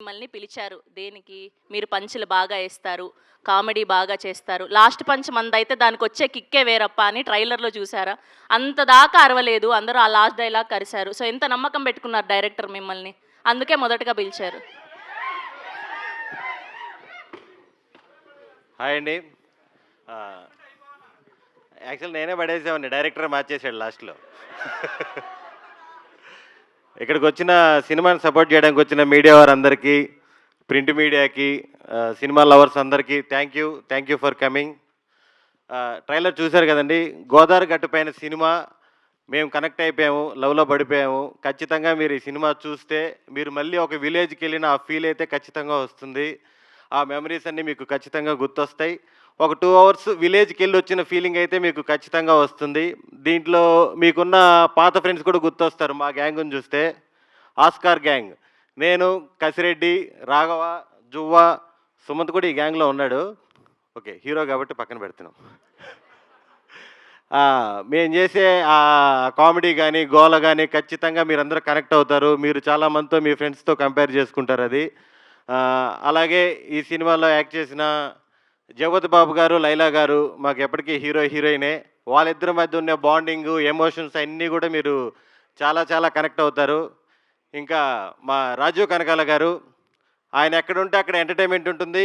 మిమ్మల్ని పిలిచారు దేనికి? మీరు పంచులు బాగా ఏస్తారు, కామెడీ బాగా చేస్తారు. లాస్ట్ పంచ్ మందైతే దానికొచ్చే కిక్కే వేరప్ప అని ట్రైలర్‌లో చూసారా? అంత దాకా అరవలేదు. అందరూ ఆ లాస్ట్ డైలాగ్‌కి అరిసారు. సో, ఎంత నమ్మకం పెట్టుకున్నారు డైరెక్టర్ మిమ్మల్ని. అందుకే మొదటగా పిలిచారు. హాయ్ అండి. యాక్చువల్ నేనే పడేసామండి, డైరెక్టర్ మార్చేసాడు లాస్ట్లో. ఇక్కడికి వచ్చిన సినిమాని సపోర్ట్ చేయడానికి వచ్చిన మీడియా వారందరికీ, ప్రింట్ మీడియాకి, సినిమా లవర్స్ అందరికీ thank you for coming. Trailer చూశారు కదండి. గోదావరి గట్టు పైన సినిమా మేము కనెక్ట్ అయిపోయాము, లవ్లో పడిపోయాము. ఖచ్చితంగా మీరు ఈ సినిమా చూస్తే మీరు మళ్ళీ ఒక విలేజ్కి వెళ్ళిన ఆ ఫీల్ అయితే ఖచ్చితంగా వస్తుంది. ఆ మెమరీస్ అన్నీ మీకు ఖచ్చితంగా గుర్తొస్తాయి. ఒక 2 అవర్స్ విలేజ్కి వెళ్ళి వచ్చిన ఫీలింగ్ అయితే మీకు ఖచ్చితంగా వస్తుంది. దీంట్లో మీకున్న పాత ఫ్రెండ్స్ కూడా గుర్తొస్తారు మా గ్యాంగ్ని చూస్తే. ఆస్కార్ గ్యాంగ్, నేను, కసిరెడ్డి, రాఘవ, జువ్వ, సుమంత్ కూడా ఈ గ్యాంగ్లో ఉన్నాడు. ఓకే, హీరో కాబట్టి పక్కన పెడుతున్నాం. మేము చేసే కామెడీ కానీ గోల కానీ ఖచ్చితంగా మీరందరూ కనెక్ట్ అవుతారు. మీరు చాలామందితో మీ ఫ్రెండ్స్తో కంపేర్ చేసుకుంటారు అది. అలాగే ఈ సినిమాలో యాక్ట్ చేసిన జగపతి బాబు గారు, లైలా గారు మాకు ఎప్పటికీ హీరో హీరోయినే. వాళ్ళిద్దరి మధ్య ఉన్న బాండింగు, ఎమోషన్స్ అన్నీ కూడా మీరు చాలా చాలా కనెక్ట్ అవుతారు. ఇంకా మా రాజీవ్ కనకాల గారు, ఆయన ఎక్కడుంటే అక్కడ ఎంటర్టైన్మెంట్ ఉంటుంది,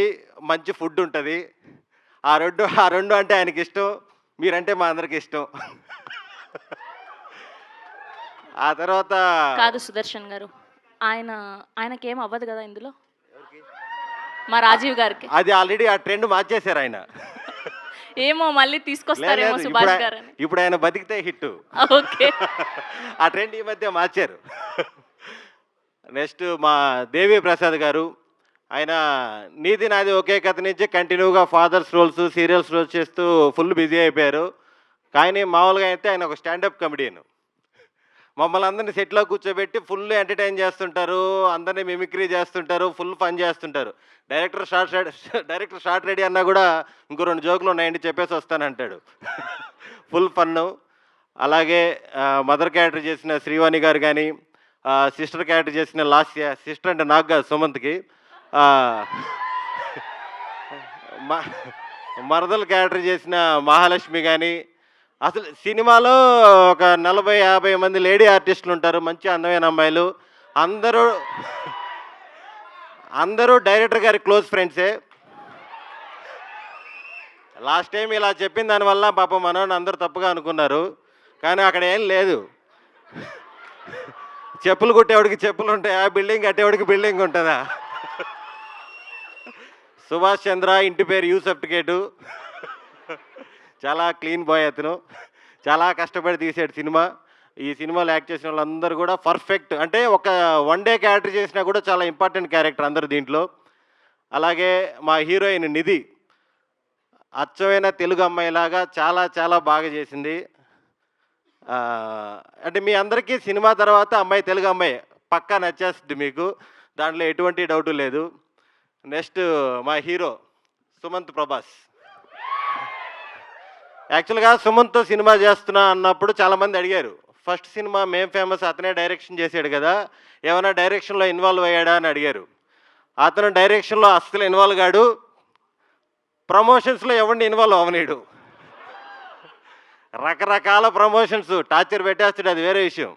మంచి ఫుడ్ ఉంటుంది. ఆ రెండు అంటే ఆయనకి ఇష్టం, మీరంటే మా అందరికి ఇష్టం. ఆ తర్వాత కాదు సుదర్శన్ గారు. ఆయనకేం అవ్వదు కదా ఇందులో? మా రాజీవ్ గారికి. అది ఆల్రెడీ ఆ ట్రెండ్ మార్చేశారు ఆయన. ఏమో మళ్ళీ తీసుకొస్తారేమో సుభాష్ గారని. ఇప్పుడు ఆయన బతికితే హిట్. ఓకే. ఆ ట్రెండ్ ఈ మధ్య మార్చారు. నెక్స్ట్ మా దేవి ప్రసాద్ గారు, ఆయన నీది నాది ఒకే కథ నుంచి కంటిన్యూగా ఫాదర్స్ రోల్స్, సీరియల్స్ రోల్స్ చేస్తూ ఫుల్ బిజీ అయిపోయారు. కానీ మామూలుగా అయితే ఆయన ఒక స్టాండప్ కమెడియన్. మమ్మల్ని అందరినీ సెట్లో కూర్చోబెట్టి ఫుల్ ఎంటర్టైన్ చేస్తుంటారు, అందరినీ మిమిక్రీ చేస్తుంటారు, ఫుల్ ఫన్ చేస్తుంటారు. డైరెక్టర్ షార్ట్ రెడీ అన్నా కూడా ఇంకో 2 జోకులు ఉన్నాయండి చెప్పేసి వస్తానంటాడు. ఫుల్ ఫన్ను. అలాగే మదర్ క్యారెక్టర్ చేసిన శ్రీవాణి గారు కానీ, సిస్టర్ క్యారెక్టర్ చేసిన లాస్య, సిస్టర్ అంటే నాకు కాదు సుమంత్కి, మరదల క్యారెక్టర్ చేసిన మహాలక్ష్మి కానీ, అసలు సినిమాలో ఒక 40-50 మంది లేడీ ఆర్టిస్టులు ఉంటారు, మంచి అందమైన అమ్మాయిలు. అందరూ డైరెక్టర్ గారి క్లోజ్ ఫ్రెండ్సే. లాస్ట్ టైం ఇలా చెప్పిన దానివల్ల పాపం మనోడిని అందరూ తప్పుగా అనుకున్నారు. కానీ అక్కడ ఏం లేదు. చెప్పులు కుట్టేవాడికి చెప్పులు ఉంటాయా, బిల్డింగ్ కట్టేవాడికి బిల్డింగ్ ఉంటుందా? సుభాష్ చంద్ర ఇంటి పేరు యూ సర్టిఫికేటు. చాలా క్లీన్ బాయ్ అతను. చాలా కష్టపడి తీసాడు సినిమా. ఈ సినిమాలో యాక్ట్ చేసిన వాళ్ళందరూ కూడా పర్ఫెక్ట్. అంటే ఒక 1 డే క్యారెక్టర్ చేసినా కూడా చాలా ఇంపార్టెంట్ క్యారెక్టర్ అందరూ దీంట్లో. అలాగే మా హీరోయిన్ నిధి, అచ్చమైన తెలుగు అమ్మాయిలాగా చాలా చాలా బాగా చేసింది. అంటే మీ అందరికీ సినిమా తర్వాత అమ్మాయి తెలుగు అమ్మాయి పక్కా నచ్చేస్తుంది మీకు, దాంట్లో ఎటువంటి డౌటు లేదు. నెక్స్ట్ మా హీరో సుమంత్ ప్రభాస్. యాక్చువల్గా సుమంత్తో సినిమా చేస్తున్నా అన్నప్పుడు చాలామంది అడిగారు, ఫస్ట్ సినిమా మేం ఫేమస్ అతనే డైరెక్షన్ చేశాడు కదా, ఏమైనా డైరెక్షన్లో ఇన్వాల్వ్ అయ్యాడా అని అడిగారు. అతను డైరెక్షన్లో అస్సలు ఇన్వాల్వ్ కాడు, ప్రమోషన్స్లో ఎవరిని ఇన్వాల్వ్ అవనీడు. రకరకాల ప్రమోషన్స్ టార్చర్ పెట్టేస్తాడు, అది వేరే విషయం.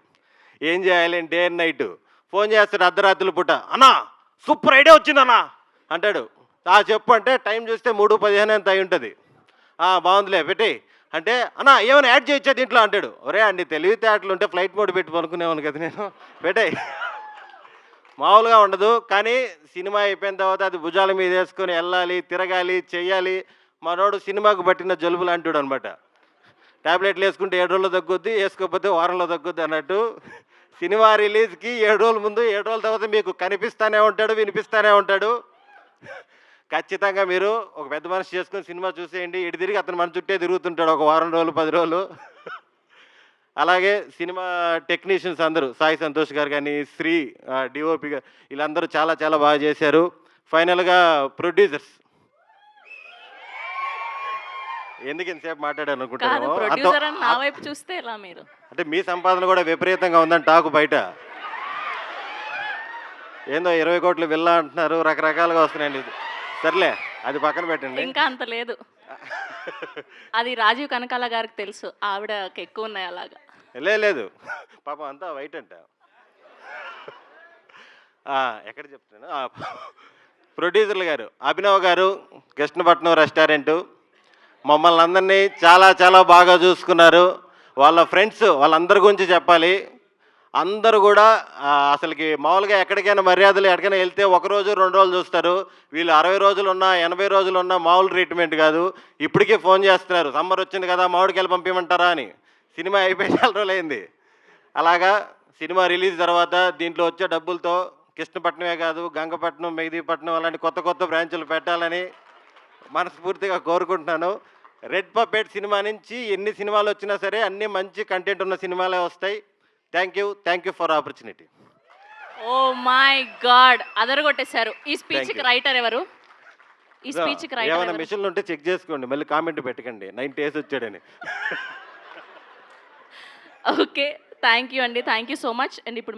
ఏం చేయాలి డే అండ్ నైట్ ఫోన్ చేస్తాడు అర్ధరాత్రుల పూట, అన్నా సూపర్ ఐడియా వచ్చిందన్నా అంటాడు. చెప్పు అంటే టైం చూస్తే 3:15 ఎంత అయి ఉంటుంది. బాగుందిలే పెట్టి అంటే, అన్నా ఏమైనా యాడ్ చేయొచ్చా దీంట్లో అంటాడు. ఒరే అండి తెలివితేటలు ఉంటే ఫ్లైట్ మోడ్ పెట్టి పనుకునేవాను కదా నేను, పెట్టే. మామూలుగా ఉండదు. కానీ సినిమా అయిపోయిన తర్వాత అది భుజాల మీద వేసుకొని వెళ్ళాలి, తిరగాలి, చెయ్యాలి. మనోడు సినిమాకు పట్టిన జలుబు లాంటివాడు అనమాట. ట్యాబ్లెట్లు వేసుకుంటే 7 రోజుల్లో తగ్గుద్ది, వేసుకోకపోతే వారంలో తగ్గుద్ది అన్నట్టు. సినిమా రిలీజ్కి 7 రోజుల ముందు, 7 రోజుల తర్వాత మీకు కనిపిస్తూనే ఉంటాడు, వినిపిస్తూనే ఉంటాడు. ఖచ్చితంగా మీరు ఒక పెద్ద మనిషి చేసుకొని సినిమా చూసేయండి. ఇటు తిరిగి అతను మన చుట్టే తిరుగుతుంటాడు ఒక వారం రోజులు, 10 రోజులు. అలాగే సినిమా టెక్నీషియన్స్ అందరూ, సాయి సంతోష్ గారు కానీ, శ్రీ డిఓపి గారు, వీళ్ళందరూ చాలా చాలా బాగా చేశారు. ఫైనల్గా ప్రొడ్యూసర్స్, ఎందుకు ఇంతసేపు మాట్లాడాను అనుకుంటాను. అంటే మీ సంపాదన కూడా విపరీతంగా ఉందని టాకు బయట. ఏందో 20 కోట్లు విల్లా అంటున్నారు, రకరకాలుగా వస్తున్నాయండి. సర్లే, అది పక్కన పెట్టండి. ఇంకా అంత లేదు. అది రాజీవ్ కనకాల గారికి తెలుసు, ఆవిడకి ఎక్కువ ఉన్నాయి అలాగా. లేదు, పాపం అంతా వైట్ అంట. ఎక్కడ చెప్తాను, ప్రొడ్యూసర్లు గారు, అభినవ్ గారు, కృష్ణపట్నం రెస్టారెంటు మమ్మల్ని అందరినీ చాలా చాలా బాగా చూసుకున్నారు. వాళ్ళ ఫ్రెండ్స్ వాళ్ళందరి గురించి చెప్పాలి. అందరూ కూడా అసలుకి మామూలుగా ఎక్కడికైనా మర్యాదలు ఎక్కడికైనా వెళ్తే 1 రోజు 2 రోజులు చూస్తారు. వీళ్ళు 60 రోజులు ఉన్నా 80 రోజులు ఉన్నా మామూలు ట్రీట్మెంట్ కాదు. ఇప్పటికే ఫోన్ చేస్తున్నారు, సమ్మర్ వచ్చింది కదా మామిడికాయలు పంపించమంటారా అని. సినిమా అయిపోయి చాలా రోజులైంది. అలాగా సినిమా రిలీజ్ తర్వాత దీంట్లో వచ్చే డబ్బులతో కృష్ణపట్నమే కాదు, గంగపట్నం, మెహదీపట్నం అలాంటి కొత్త కొత్త బ్రాంచులు పెట్టాలని మనస్ఫూర్తిగా కోరుకుంటున్నాను. రెడ్ పపెట్ సినిమా నుంచి ఎన్ని సినిమాలు వచ్చినా సరే అన్నీ మంచి కంటెంట్ ఉన్న సినిమాలే వస్తాయి. Thank you for opportunity. Oh my God, అదరగొట్టేశారు. ఈ స్పీచ్ Thank you. రైటర్ ఎవరు? ఈ స్పీచ్ రైటర్ ఏమైనా ఎవరు? మిషన్లు ఉంటే చెక్ చేసుకోండి, మళ్ళీ కామెంట్ పెట్టకండి 90 డేస్ వచ్చాడని. ఓకే, థ్యాంక్ యూ అండి, thank you so much. And ఇప్పుడు